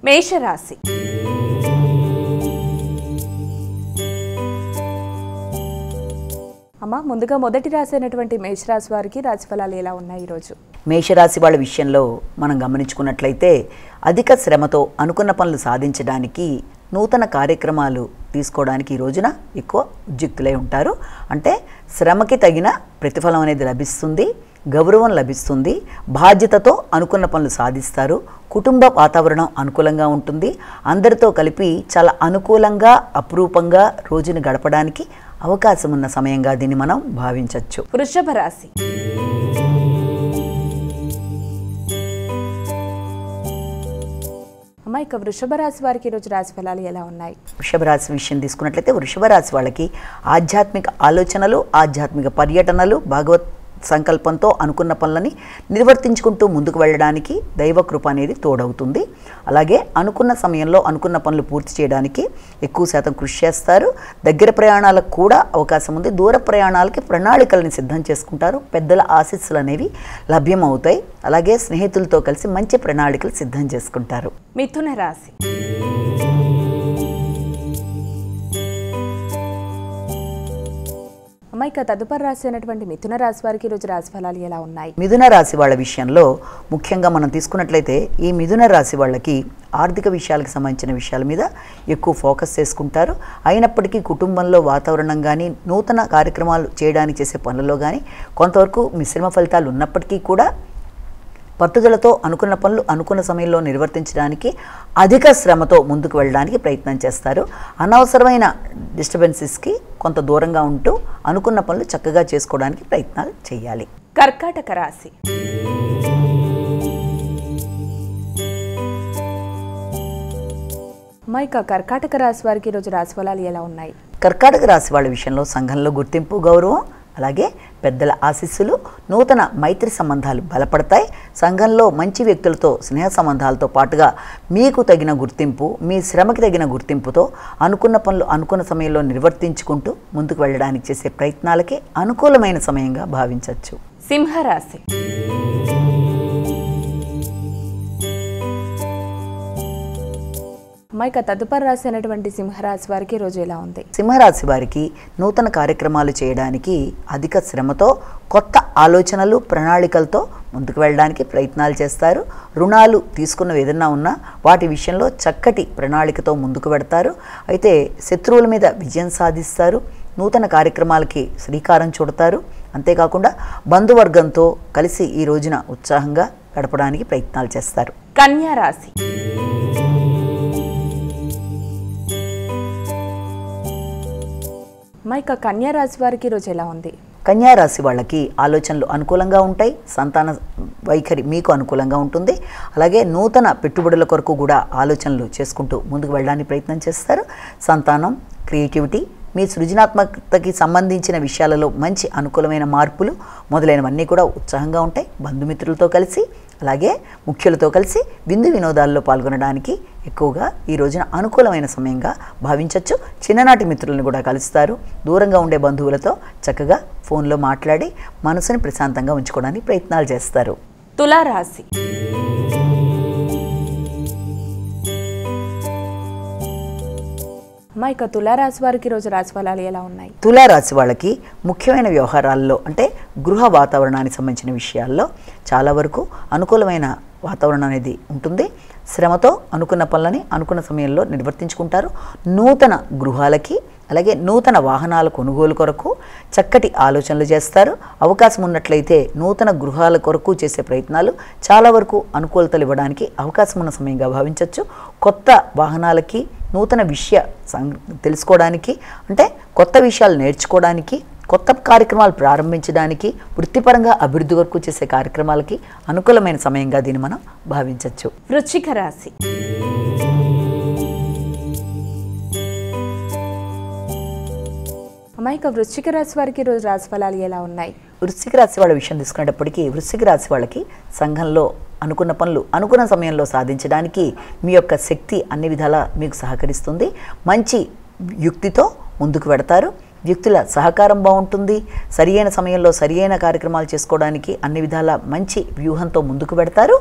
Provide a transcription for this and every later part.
మేషరాశి. అమ్మ, ముందుగా మొదటి రాశి అయినటువంటి మేషరాశి వారికి రాశిఫలాలు ఎలా ఉన్నాయి ఈరోజు? మేషరాశి వాళ్ళ విషయంలో మనం గమనించుకున్నట్లయితే అధిక శ్రమతో అనుకున్న పనులు సాధించడానికి నూతన కార్యక్రమాలు తీసుకోవడానికి ఈ రోజున ఎక్కువ ఉద్యుక్తులై ఉంటారు. అంటే శ్రమకి తగిన ప్రతిఫలం అనేది లభిస్తుంది, గౌరవం లభిస్తుంది, బాధ్యతతో అనుకున్న పనులు సాధిస్తారు, కుటుంబ వాతావరణం అనుకూలంగా ఉంటుంది, అందరితో కలిపి చాలా అనుకూలంగా అపురూపంగా రోజును గడపడానికి అవకాశం ఉన్న సమయంగా దీన్ని మనం భావించవచ్చు. వృషభ రాశి. అమ్మ, ఇక వృషభ రాశి వారికి ఈరోజు రాశి ఫలాలు ఎలా ఉన్నాయి? వృషభ రాశి విషయం తీసుకున్నట్లయితే వృషభ రాశి వాళ్ళకి ఆధ్యాత్మిక ఆలోచనలు, ఆధ్యాత్మిక పర్యటనలు, భగవత్ సంకల్పంతో అనుకున్న పనులని నిర్వర్తించుకుంటూ ముందుకు వెళ్ళడానికి దైవకృప అనేది తోడవుతుంది. అలాగే అనుకున్న సమయంలో అనుకున్న పనులు పూర్తి చేయడానికి ఎక్కువ శాతం కృషి చేస్తారు. దగ్గర ప్రయాణాలకు కూడా అవకాశం ఉంది. దూర ప్రయాణాలకి ప్రణాళికలను సిద్ధం చేసుకుంటారు. పెద్దల ఆశీస్సులు అనేవి లభ్యమవుతాయి. అలాగే స్నేహితులతో కలిసి మంచి ప్రణాళికలు సిద్ధం చేసుకుంటారు. మిథున రాశి. అమ్మ, ఇక తదుపరి రాశి అయినటువంటి మిథున రాశి వారికి ఈరోజు రాశి ఫలాలు ఎలా ఉన్నాయి? మిథున రాశి వాళ్ళ విషయంలో ముఖ్యంగా మనం తీసుకున్నట్లయితే ఈ మిథున రాశి వాళ్ళకి ఆర్థిక విషయాలకు సంబంధించిన విషయాల మీద ఎక్కువ ఫోకస్ చేసుకుంటారు. అయినప్పటికీ కుటుంబంలో వాతావరణం కానీ, నూతన కార్యక్రమాలు చేయడానికి చేసే పనుల్లో కానీ కొంతవరకు మిశ్రమ ఫలితాలు ఉన్నప్పటికీ కూడా పట్టుదలతో అనుకున్న పనులు అనుకున్న సమయంలో నిర్వర్తించడానికి అధిక శ్రమతో ముందుకు వెళ్ళడానికి ప్రయత్నం చేస్తారు. అనవసరమైన డిస్టర్బెన్సెస్కి కొంత దూరంగా ఉంటూ అనుకున్న పనులు చక్కగా చేసుకోవడానికి ప్రయత్నాలు చేయాలి. కర్కాటక రాశి. అమ్మ, ఇక కర్కాటక రాశి వారికి ఈరోజు రాశి ఫలాలు ఎలా ఉన్నాయి? కర్కాటక రాశి వాళ్ళ విషయంలో సంఘంలో గుర్తింపు, గౌరవం, అలాగే పెద్దల ఆశీస్సులు, నూతన మైత్రి సంబంధాలు బలపడతాయి. సంఘంలో మంచి వ్యక్తులతో స్నేహ సంబంధాలతో పాటుగా మీకు తగిన గుర్తింపు, మీ శ్రమకి తగిన గుర్తింపుతో అనుకున్న పనులు అనుకున్న సమయంలో నిర్వర్తించుకుంటూ ముందుకు వెళ్ళడానికి చేసే ప్రయత్నాలకి అనుకూలమైన సమయంగా భావించవచ్చు. సింహరాశి. ఇక తదుపరి రాశి అయినటువంటి సింహరాశి వారికి రోజు ఎలా ఉంది? సింహరాశి వారికి నూతన కార్యక్రమాలు చేయడానికి అధిక శ్రమతో, కొత్త ఆలోచనలు, ప్రణాళికలతో ముందుకు వెళ్ళడానికి ప్రయత్నాలు చేస్తారు. రుణాలు తీసుకున్నవి ఏదన్నా ఉన్నా వాటి విషయంలో చక్కటి ప్రణాళికతో ముందుకు పెడతారు. అయితే శత్రువుల మీద విజయం సాధిస్తారు. నూతన కార్యక్రమాలకి శ్రీకారం చుడతారు. అంతేకాకుండా బంధువర్గంతో కలిసి ఈ రోజున ఉత్సాహంగా గడపడానికి ప్రయత్నాలు చేస్తారు. కన్యా రాశి. ఇక కన్యా రాశి వారికి రోజు ఎలా ఉంది? కన్యా రాశి వాళ్ళకి ఆలోచనలు అనుకూలంగా ఉంటాయి. సంతాన వైఖరి మీకు అనుకూలంగా ఉంటుంది. అలాగే నూతన పెట్టుబడుల కొరకు కూడా ఆలోచనలు చేసుకుంటూ ముందుకు వెళ్ళడానికి ప్రయత్నం చేస్తారు. సంతానం, క్రియేటివిటీ, మీ సృజనాత్మకతకి సంబంధించిన విషయాలలో మంచి అనుకూలమైన మార్పులు మొదలైనవన్నీ కూడా ఉత్సాహంగా ఉంటాయి. బంధుమిత్రులతో కలిసి, అలాగే ముఖ్యులతో కలిసి విందు వినోదాల్లో పాల్గొనడానికి ఎక్కువగా ఈ రోజున అనుకూలమైన సమయంగా భావించవచ్చు. చిన్ననాటి మిత్రులను కూడా కలుస్తారు. దూరంగా ఉండే బంధువులతో చక్కగా ఫోన్లో మాట్లాడి మనసుని ప్రశాంతంగా ఉంచుకోవడానికి ప్రయత్నాలు చేస్తారు. తులారాశి. ఇక తులారాశి వారికి రోజు రాశి ఫలాలు ఎలా ఉన్నాయి? తులారాశి వాళ్ళకి ముఖ్యమైన వ్యవహారాల్లో అంటే గృహ వాతావరణానికి సంబంధించిన విషయాల్లో చాలా వరకు అనుకూలమైన వాతావరణం అనేది ఉంటుంది. శ్రమతో అనుకున్న పనులని అనుకున్న సమయంలో నిర్వర్తించుకుంటారు. నూతన గృహాలకి, అలాగే నూతన వాహనాల కొనుగోలు కొరకు చక్కటి ఆలోచనలు చేస్తారు. అవకాశం ఉన్నట్లయితే నూతన గృహాల కొరకు చేసే ప్రయత్నాలు చాలా వరకు అనుకూలతలు ఇవ్వడానికి అవకాశం ఉన్న సమయంగా భావించవచ్చు. కొత్త వాహనాలకి, నూతన తెలుసుకోవడానికి, అంటే కొత్త విషయాలు నేర్చుకోవడానికి, కొత్త కార్యక్రమాలు ప్రారంభించడానికి, వృత్తిపరంగా అభివృద్ధి వరకు చేసే కార్యక్రమాలకి అనుకూలమైన సమయంగా దీన్ని మనం భావించవచ్చు. వృశ్చిక రాశి. ఇక వృశ్చిక రాశి వారికి రోజు రాశి ఫలాలు ఎలా ఉన్నాయి? వృశ్చిక రాశి వాళ్ళ విషయం తీసుకునేటప్పటికీ వృశ్చిక రాశి వాళ్ళకి సంఘంలో అనుకున్న పనులు అనుకున్న సమయంలో సాధించడానికి మీ యొక్క శక్తి అన్ని విధాలా మీకు సహకరిస్తుంది. మంచి యుక్తితో ముందుకు పెడతారు. వ్యక్తుల సహకారం బాగుంటుంది. సరియైన సమయంలో సరియైన కార్యక్రమాలు చేసుకోవడానికి అన్ని విధాల మంచి వ్యూహంతో ముందుకు పెడతారు.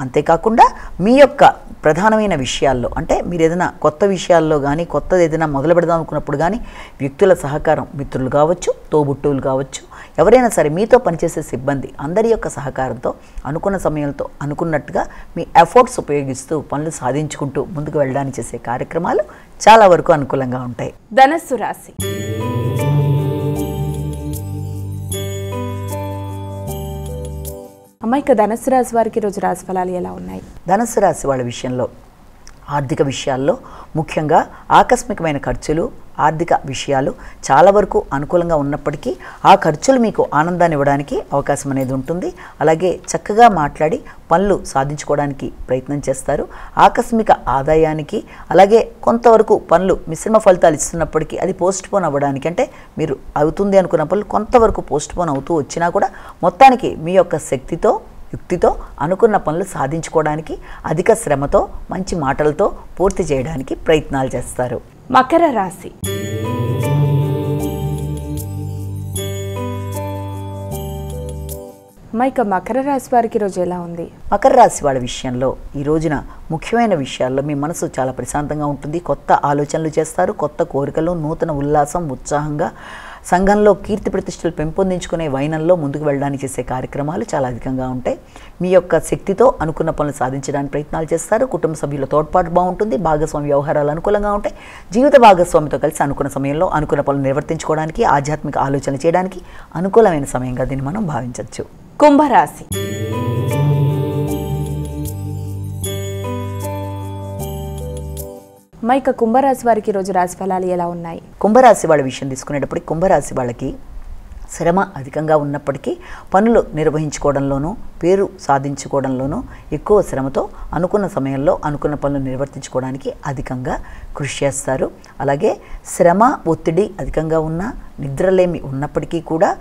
అంతేకాకుండా మీ యొక్క ప్రధానమైన విషయాల్లో అంటే మీరు ఏదైనా కొత్త విషయాల్లో కానీ కొత్తది ఏదైనా మొదలు పెడదాం అనుకున్నప్పుడు కానీ వ్యక్తుల సహకారం, మిత్రులు కావచ్చు, తోబుట్టువులు కావచ్చు, ఎవరైనా సరే మీతో పనిచేసే సిబ్బంది అందరి యొక్క సహకారంతో అనుకున్న సమయంతో అనుకున్నట్టుగా మీ ఎఫర్ట్స్ ఉపయోగిస్తూ పనులు సాధించుకుంటూ ముందుకు వెళ్ళడానికి చేసే కార్యక్రమాలు చాలా వరకు అనుకూలంగా ఉంటాయి. ధనస్సు రాశి. అమ్మాయిక ధనస్సు రాశి వారికి రోజు రాశి ఫలాలు ఎలా ఉన్నాయి? ధనస్సు రాశి వాళ్ళ విషయంలో ఆర్థిక విషయాల్లో ముఖ్యంగా ఆకస్మికమైన ఖర్చులు, ఆర్థిక విషయాలు చాలా వరకు అనుకూలంగా ఉన్నప్పటికీ ఆ ఖర్చులు మీకు ఆనందాన్ని ఇవ్వడానికి అవకాశం అనేది ఉంటుంది. అలాగే చక్కగా మాట్లాడి పనులు సాధించుకోవడానికి ప్రయత్నం చేస్తారు. ఆకస్మిక ఆదాయానికి అలాగే కొంతవరకు పనులు మిశ్రమ ఫలితాలు ఇస్తున్నప్పటికీ అది పోస్ట్ పోన్ అవ్వడానికి అంటే మీరు అవుతుంది అనుకున్న పనులు కొంతవరకు పోస్ట్ పోన్ అవుతూ వచ్చినా కూడా మొత్తానికి మీ యొక్క శక్తితో యుక్తితో అనుకున్న పనులు సాధించుకోవడానికి అధిక శ్రమతో మంచి మాటలతో పూర్తి చేయడానికి ప్రయత్నాలు చేస్తారు. మకర రాశి. అమ్మాయిక మకర రాశి వారికి రోజు ఎలా ఉంది? మకర రాశి వాళ్ళ విషయంలో ఈ రోజున ముఖ్యమైన విషయాల్లో మీ మనసు చాలా ప్రశాంతంగా ఉంటుంది. కొత్త ఆలోచనలు చేస్తారు. కొత్త కోరికలు, నూతన ఉల్లాసం, ఉత్సాహంగా సంఘంలో కీర్తి ప్రతిష్టలు పెంపొందించుకునే వైనంలో ముందుకు వెళ్ళడానికి చేసే కార్యక్రమాలు చాలా అధికంగా ఉంటాయి. మీ యొక్క శక్తితో అనుకున్న పనులు సాధించడానికి ప్రయత్నాలు చేస్తారు. కుటుంబ సభ్యుల తోడ్పాటు బాగుంటుంది. భాగస్వామి వ్యవహారాలు అనుకూలంగా ఉంటాయి. జీవిత భాగస్వామితో కలిసి అనుకున్న సమయంలో అనుకున్న పనులు నిర్వర్తించుకోవడానికి, ఆధ్యాత్మిక ఆలోచన చేయడానికి అనుకూలమైన సమయంగా దీన్ని మనం భావించవచ్చు. కుంభరాశి. అమ్మాయిక కుంభరాశి వారికి రోజు రాశి ఫలాలు ఎలా ఉన్నాయి? కుంభరాశి వాళ్ళ విషయం తీసుకునేటప్పటికి కుంభరాశి వాళ్ళకి శ్రమ అధికంగా ఉన్నప్పటికీ పనులు నిర్వహించుకోవడంలోనూ పేరు సాధించుకోవడంలోనూ ఎక్కువ శ్రమతో అనుకున్న సమయంలో అనుకున్న పనులు నిర్వర్తించుకోవడానికి అధికంగా కృషి చేస్తారు. అలాగే శ్రమ, ఒత్తిడి అధికంగా ఉన్న, నిద్రలేమి ఉన్నప్పటికీ కూడా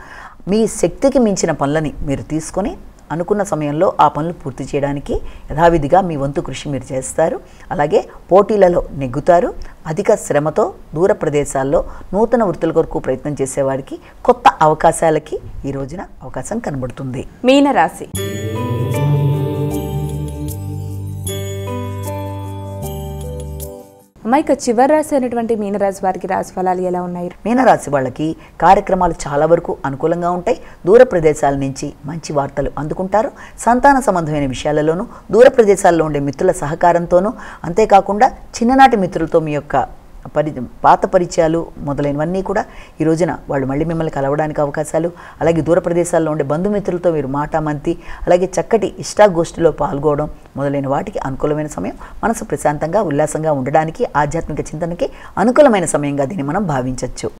మీ శక్తికి మించిన పనులని మీరు తీసుకొని అనుకున్న సమయంలో ఆ పనులు పూర్తి చేయడానికి యథావిధిగా మీ వంతు కృషి మీరు చేస్తారు. అలాగే పోటీలలో నెగ్గుతారు. అధిక శ్రమతో దూర ప్రదేశాల్లో నూతన వృత్తుల కొరకు ప్రయత్నం చేసేవారికి కొత్త అవకాశాలకి ఈ రోజున అవకాశం కనబడుతుంది. మీనరాశి. అమ్మాయిక చివరి రాశి అయినటువంటి మీనరాశి వారికి రాశి ఫలాలు ఎలా ఉన్నాయి? మీనరాశి వాళ్ళకి కార్యక్రమాలు చాలా వరకు అనుకూలంగా ఉంటాయి. దూర ప్రదేశాల నుంచి మంచి వార్తలు అందుకుంటారు. సంతాన సంబంధమైన విషయాలలోనూ దూర ప్రదేశాల్లో ఉండే మిత్రుల సహకారంతోనూ అంతేకాకుండా చిన్ననాటి మిత్రులతో మీ యొక్క పాత పరిచయాలు మొదలైనవన్నీ కూడా ఈ రోజున వాళ్ళు మళ్ళీ మిమ్మల్ని కలవడానికి అవకాశాలు, అలాగే దూర ప్రదేశాల్లో ఉండే బంధుమిత్రులతో మీరు మాటామంతి, అలాగే చక్కటి ఇష్టాగోష్ఠిలో పాల్గొనడం మొదలైన వాటికి అనుకూలమైన సమయం. మనసు ప్రశాంతంగా ఉల్లాసంగా ఉండడానికి, ఆధ్యాత్మిక చింతనకి అనుకూలమైన సమయంగా దీన్ని మనం భావించవచ్చు.